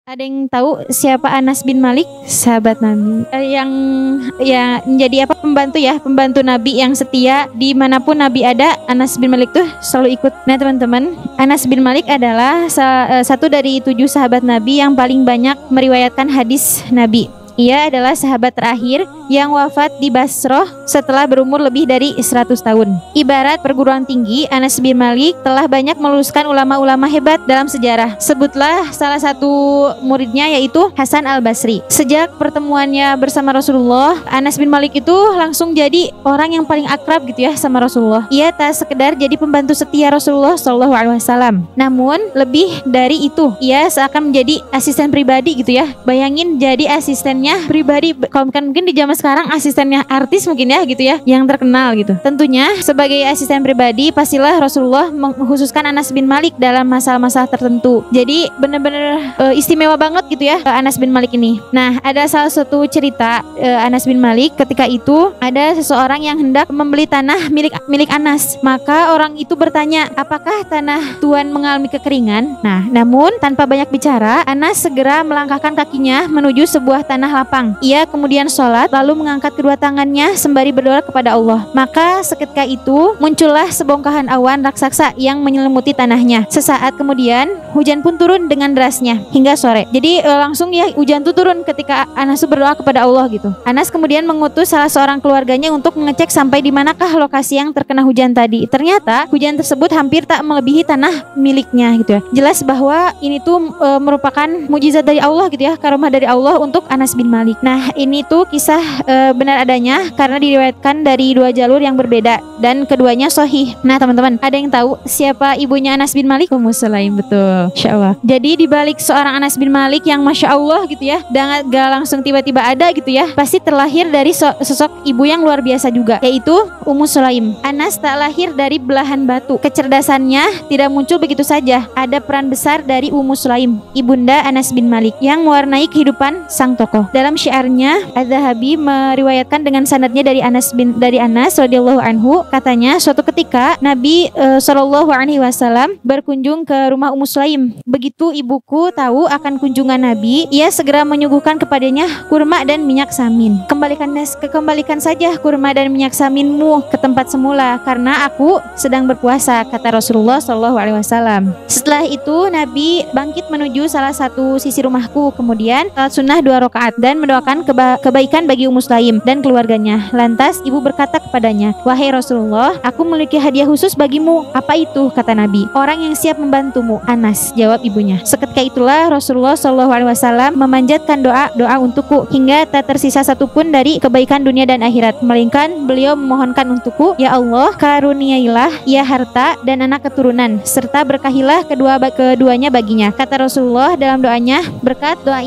Ada yang tahu siapa Anas bin Malik, sahabat Nabi, yang ya menjadi pembantu Nabi yang setia dimanapun Nabi ada. Anas bin Malik tuh selalu ikut. Nah teman-teman, Anas bin Malik adalah satu dari 7 sahabat Nabi yang paling banyak meriwayatkan hadis Nabi. Ia adalah sahabat terakhir yang wafat di Basroh setelah berumur lebih dari 100 tahun. Ibarat perguruan tinggi, Anas bin Malik telah banyak meluluskan ulama-ulama hebat dalam sejarah. Sebutlah salah satu muridnya, yaitu Hasan al-Basri. Sejak pertemuannya bersama Rasulullah, Anas bin Malik itu langsung jadi orang yang paling akrab gitu ya sama Rasulullah. Ia tak sekedar jadi pembantu setia Rasulullah SAW, namun lebih dari itu, ia seakan menjadi asisten pribadi gitu ya. Bayangin jadi asistennya pribadi, kalau mungkin di zaman sekarang asistennya artis mungkin ya gitu ya, yang terkenal gitu. Tentunya sebagai asisten pribadi pastilah Rasulullah mengkhususkan Anas bin Malik dalam masalah-masalah tertentu. Jadi benar-benar istimewa banget gitu ya Anas bin Malik ini. Nah, ada salah satu cerita Anas bin Malik. Ketika itu ada seseorang yang hendak membeli tanah milik Anas. Maka orang itu bertanya, apakah tanah tuan mengalami kekeringan? Nah, namun tanpa banyak bicara, Anas segera melangkahkan kakinya menuju sebuah tanah lapang. Ia kemudian sholat, lalu mengangkat kedua tangannya sembari berdoa kepada Allah. Maka seketika itu muncullah sebongkahan awan raksasa yang menyelimuti tanahnya. Sesaat kemudian hujan pun turun dengan derasnya hingga sore. Jadi langsung ya hujan itu turun ketika Anas berdoa kepada Allah gitu. Anas kemudian mengutus salah seorang keluarganya untuk mengecek sampai di manakah lokasi yang terkena hujan tadi. Ternyata hujan tersebut hampir tak melebihi tanah miliknya gitu ya. Jelas bahwa ini tuh merupakan mukjizat dari Allah gitu ya, karomah dari Allah untuk Anas bin Malik. Nah, ini tuh kisah benar adanya karena diriwayatkan dari 2 jalur yang berbeda dan keduanya sahih. Nah, teman-teman, ada yang tahu siapa ibunya Anas bin Malik? Ummu Sulaim, betul. Insyaallah. Jadi di balik seorang Anas bin Malik yang masya Allah gitu ya, dan gak langsung tiba-tiba ada gitu ya, pasti terlahir dari sosok ibu yang luar biasa juga, yaitu Ummu Sulaim. Anas tak lahir dari belahan batu. Kecerdasannya tidak muncul begitu saja. Ada peran besar dari Ummu Sulaim, ibunda Anas bin Malik, yang mewarnai kehidupan sang tokoh. Dalam syiarnya, Az-Zahabi meriwayatkan dengan sanadnya dari Anas radhiyallahu anhu, katanya suatu ketika Nabi SAW berkunjung ke rumah Ummu Sulaim. Begitu ibuku tahu akan kunjungan Nabi, ia segera menyuguhkan kepadanya kurma dan minyak samin. Kembalikan saja kurma dan minyak saminmu ke tempat semula, karena aku sedang berpuasa, kata Rasulullah SAW. Setelah itu Nabi bangkit menuju salah satu sisi rumahku, kemudian salat sunnah 2 rakaat dan mendoakan kebaikan bagi Ummu Sulaim dan keluarganya. Lantas ibu berkata kepadanya, wahai Rasulullah, aku memiliki hadiah khusus bagimu. Apa itu? Kata Nabi. Orang yang siap membantumu, Anas, jawab ibunya. Seketika itulah Rasulullah SAW memanjatkan doa untukku hingga tak tersisa satupun dari kebaikan dunia dan akhirat, melainkan beliau memohonkan untukku, ya Allah, karuniailah ia harta dan anak keturunan, serta berkahilah keduanya baginya. Kata Rasulullah dalam doanya, berkat doa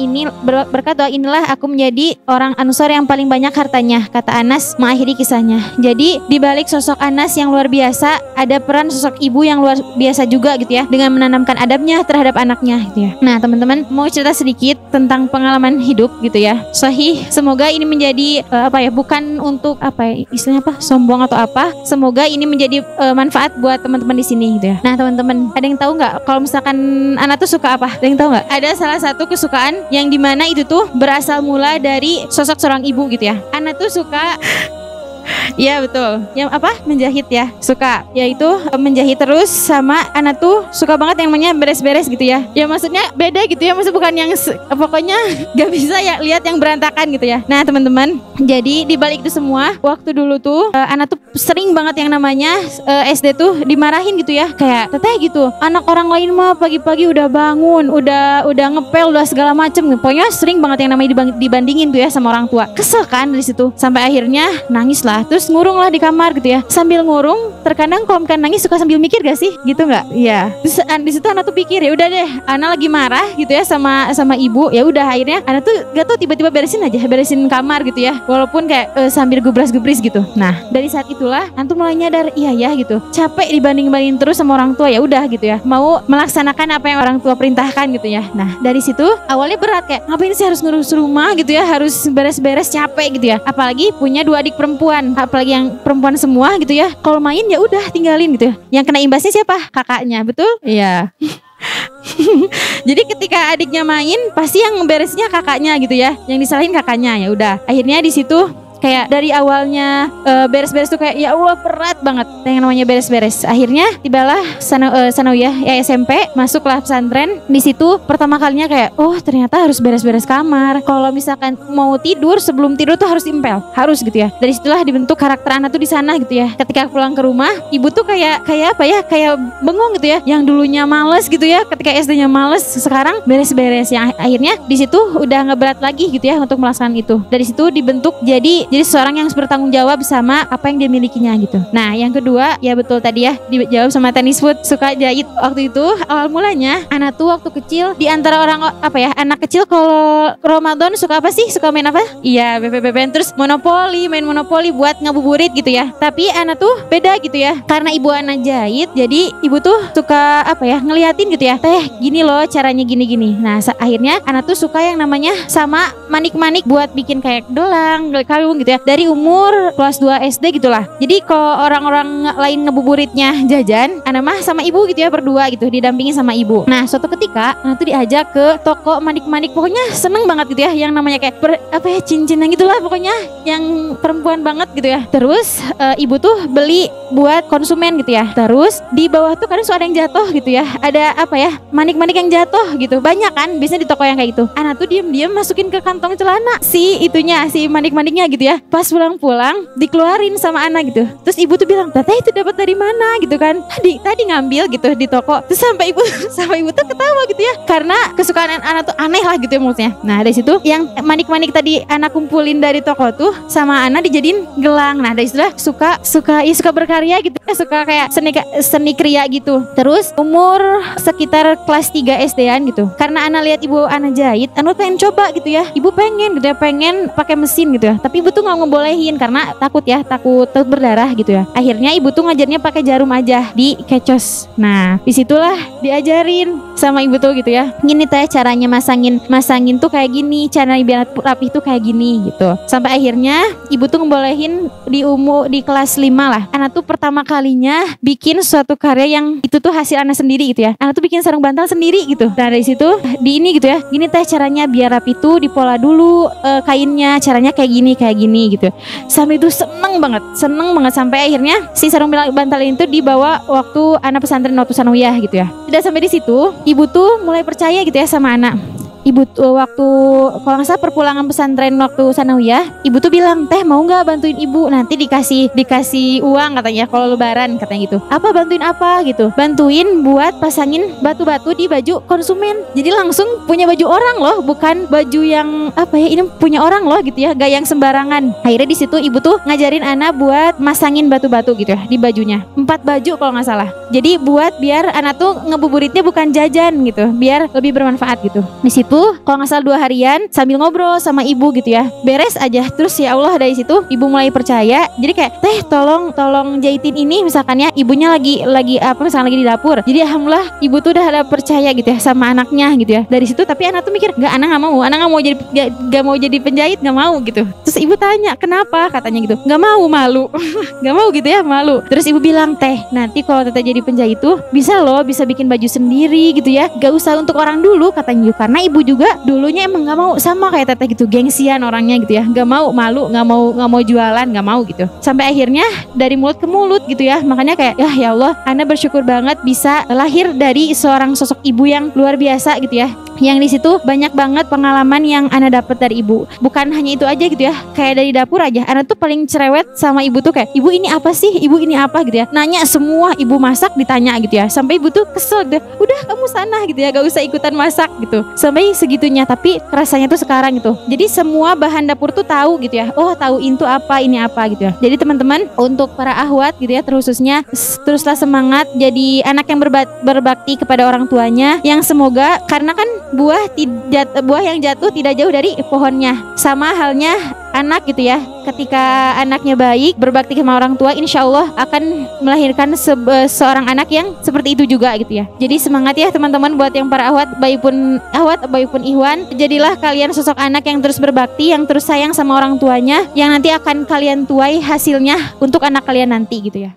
inilah aku menjadi orang Ansor yang paling banyak hartanya, kata Anas mengakhiri kisahnya. Jadi di balik sosok Anas yang luar biasa, ada peran sosok ibu yang luar biasa juga gitu ya, dengan menanamkan adabnya terhadap anaknya gitu ya. Nah, teman-teman, mau cerita sedikit tentang pengalaman hidup gitu ya, sahih. Semoga ini menjadi bukan untuk istilahnya sombong atau apa. Semoga ini menjadi manfaat buat teman-teman di sini gitu ya. Nah, teman-teman, ada yang tahu nggak kalau misalkan anak tuh suka apa? Ada yang tahu nggak? Ada salah satu kesukaan yang dimana itu tuh berasal mula dari sosok seorang ibu gitu ya. Anak tuh suka iya betul, yang menjahit ya, suka, yaitu menjahit terus. Sama anak tuh suka banget yang namanya beres-beres gitu ya. Ya maksudnya beda gitu ya, maksud bukan yang pokoknya gak bisa ya lihat yang berantakan gitu ya. Nah, teman-teman, jadi di balik itu semua, waktu dulu tuh anak tuh sering banget yang namanya SD tuh dimarahin gitu ya, kayak teteh gitu, anak orang lain mah pagi-pagi udah bangun, udah ngepel, udah segala macem. Pokoknya sering banget yang namanya dibandingin tuh ya sama orang tua. Kesel kan dari situ, sampai akhirnya nangis lah. Terus ngurung lah di kamar gitu ya. Sambil ngurung, terkadang kalau kan nangis suka sambil mikir gak sih? Gitu nggak? Iya. Terus di situ anak tuh pikir, ya udah deh, anak lagi marah gitu ya sama ibu. Ya udah, akhirnya anak tuh gak tau tiba-tiba beresin kamar gitu ya. Walaupun kayak sambil gubras-gubris gitu. Nah, dari saat itulah anak tuh mulai nyadar, iya ya gitu. Capek dibanding-bandingin terus sama orang tua, ya udah gitu ya. Mau melaksanakan apa yang orang tua perintahkan gitu ya. Nah, dari situ awalnya berat, kayak ngapain sih harus ngurus rumah gitu ya, harus beres-beres, capek gitu ya. Apalagi punya 2 adik perempuan, apalagi yang perempuan semua gitu ya. Kalau main ya udah tinggalin gitu ya. Yang kena imbasnya siapa? Kakaknya, betul? Iya. Jadi ketika adiknya main, pasti yang beresnya kakaknya gitu ya, yang disalahin kakaknya. Ya udah, akhirnya di situ kayak dari awalnya beres-beres tuh kayak ya Allah berat banget yang namanya beres-beres. Akhirnya tibalah sanawiyah ya SMP, masuklah pesantren. Di situ pertama kalinya kayak oh ternyata harus beres-beres kamar. Kalau misalkan mau tidur, sebelum tidur tuh harus impel, harus gitu ya. Dari situlah dibentuk karakter anak tuh di sana gitu ya. Ketika pulang ke rumah, ibu tuh kayak apa ya, kayak bengong gitu ya. Yang dulunya males gitu ya, ketika SD-nya males, sekarang beres-beres. Yang akhirnya di situ udah nggak berat lagi gitu ya untuk melaksanakan itu. Dari situ dibentuk jadi seorang yang bertanggung jawab sama apa yang dia milikinya gitu. Nah yang kedua ya betul tadi ya dijawab sama tenis foot, suka jahit. Waktu itu awal mulanya anak tuh waktu kecil di antara orang apa ya, anak kecil kalau Ramadan suka apa sih, suka main apa? Iya BP terus main monopoli buat ngabuburit gitu ya. Tapi anak tuh beda gitu ya, karena ibu anak jahit jadi ibu tuh suka apa ya, ngeliatin gitu ya, teh gini loh caranya gini. Nah akhirnya anak tuh suka yang namanya sama manik-manik buat bikin kayak gelang, kalung gitu ya, dari umur kelas 2 SD gitulah. Jadi kalau orang-orang lain ngebuburitnya jajan, anak mah sama ibu gitu ya, berdua gitu, didampingi sama ibu. Nah suatu ketika anak tuh diajak ke toko manik-manik, pokoknya seneng banget gitu ya, yang namanya kayak apa ya, cincin yang gitulah, pokoknya yang perempuan banget gitu ya. Terus ibu tuh beli buat konsumen gitu ya. Terus di bawah tuh kadang suka ada yang jatuh gitu ya, ada apa ya, manik-manik yang jatuh gitu, banyak kan biasanya di toko yang kayak gitu. Anak tuh diam-diam masukin ke kantong celana si manik-maniknya gitu ya. Pas pulang dikeluarin sama anak gitu. Terus ibu tuh bilang, "Teteh itu dapat dari mana?" gitu kan. Tadi ngambil gitu di toko. Terus sampai ibu tuh ketawa gitu ya. Karena kesukaan anak tuh aneh lah gitu ya maksudnya. Nah, dari situ yang manik-manik tadi anak kumpulin dari toko tuh sama anak dijadiin gelang. Nah, dari situ suka berkarya gitu. Suka kayak seni kriya gitu. Terus umur sekitar kelas 3 SD-an gitu. Karena anak lihat ibu anak jahit, anak pengen coba gitu ya. Ibu pengen gitu ya, pengen pakai mesin gitu ya. Tapi ibu tuh nggak ngebolehin karena takut berdarah gitu ya. Akhirnya ibu tuh ngajarnya pakai jarum aja di kecos. Nah disitulah diajarin sama ibu tuh gitu ya, gini teh caranya masangin tuh kayak gini, cara biar rapi tuh kayak gini gitu. Sampai akhirnya ibu tuh ngebolehin di kelas 5 lah. Anak tuh pertama kalinya bikin suatu karya yang itu tuh hasil anak sendiri gitu ya. Anak tuh bikin sarung bantal sendiri gitu. Nah dari situ di ini gitu ya, gini teh caranya biar rapi tuh dipola dulu kainnya, caranya kayak gini gitu. Sampai itu seneng banget sampai akhirnya si sarung bantal itu dibawa waktu anak pesantren waktu sanawiyah gitu ya. Tidak sampai di situ, ibu tuh mulai percaya gitu ya sama anak. Ibu tuh waktu kalau nggak salah perpulangan pesantren waktu sanawiyah, ibu tuh bilang, "Teh mau nggak bantuin ibu? Nanti dikasih uang katanya kalau lebaran," katanya gitu. "Apa bantuin apa?" gitu. "Bantuin buat pasangin batu-batu di baju konsumen." Jadi langsung punya baju orang loh, bukan baju yang apa ya, ini punya orang loh gitu ya, gak yang sembarangan. Akhirnya di situ ibu tuh ngajarin anak buat masangin batu-batu gitu ya di bajunya. 4 baju kalau nggak salah. Jadi buat biar anak tuh ngebuburitnya bukan jajan gitu, biar lebih bermanfaat gitu. Di situ kalau nggak salah 2 harian sambil ngobrol sama ibu gitu ya, beres aja. Terus ya Allah dari situ ibu mulai percaya. Jadi kayak, "Teh tolong jahitin ini," misalkan ya, ibunya lagi apa misalkan lagi di dapur. Jadi alhamdulillah ibu tuh udah ada percaya gitu ya sama anaknya gitu ya. Dari situ tapi anak tuh mikir, anak nggak mau jadi penjahit, nggak mau gitu. Terus ibu tanya, "Kenapa?" katanya gitu. "Nggak mau, malu." Nggak mau gitu ya, malu. Terus ibu bilang, "Teh nanti kalau teteh jadi penjahit tuh bisa bikin baju sendiri gitu ya, gak usah untuk orang dulu," katanya. Karena ibu juga dulunya emang nggak mau sama kayak teteh gitu, gengsian orangnya gitu ya, nggak mau, malu, nggak mau jualan, nggak mau gitu. Sampai akhirnya dari mulut ke mulut gitu ya. Makanya kayak ya Allah, Ana bersyukur banget bisa lahir dari seorang sosok ibu yang luar biasa gitu ya. Yang di situ banyak banget pengalaman yang Ana dapat dari ibu. Bukan hanya itu aja gitu ya, kayak dari dapur aja Ana tuh paling cerewet sama ibu tuh kayak, "Ibu ini apa sih? Ibu ini apa?" gitu ya. Nanya semua, ibu masak ditanya gitu ya. Sampai ibu tuh kesel gitu, "Udah kamu sana gitu ya, gak usah ikutan masak," gitu. Sampai segitunya. Tapi rasanya tuh sekarang gitu, jadi semua bahan dapur tuh tahu gitu ya. Oh tahu itu apa, ini apa gitu ya. Jadi teman-teman, untuk para ahwat gitu ya terkhususnya, teruslah semangat jadi anak yang berbakti kepada orang tuanya. Yang semoga, karena kan buah yang jatuh tidak jauh dari pohonnya. Sama halnya anak gitu ya, ketika anaknya baik berbakti sama orang tua, insya Allah akan melahirkan seorang anak yang seperti itu juga gitu ya. Jadi semangat ya teman-teman buat yang para ahwat, baik pun ihwan. Jadilah kalian sosok anak yang terus berbakti, yang terus sayang sama orang tuanya, yang nanti akan kalian tuai hasilnya untuk anak kalian nanti gitu ya.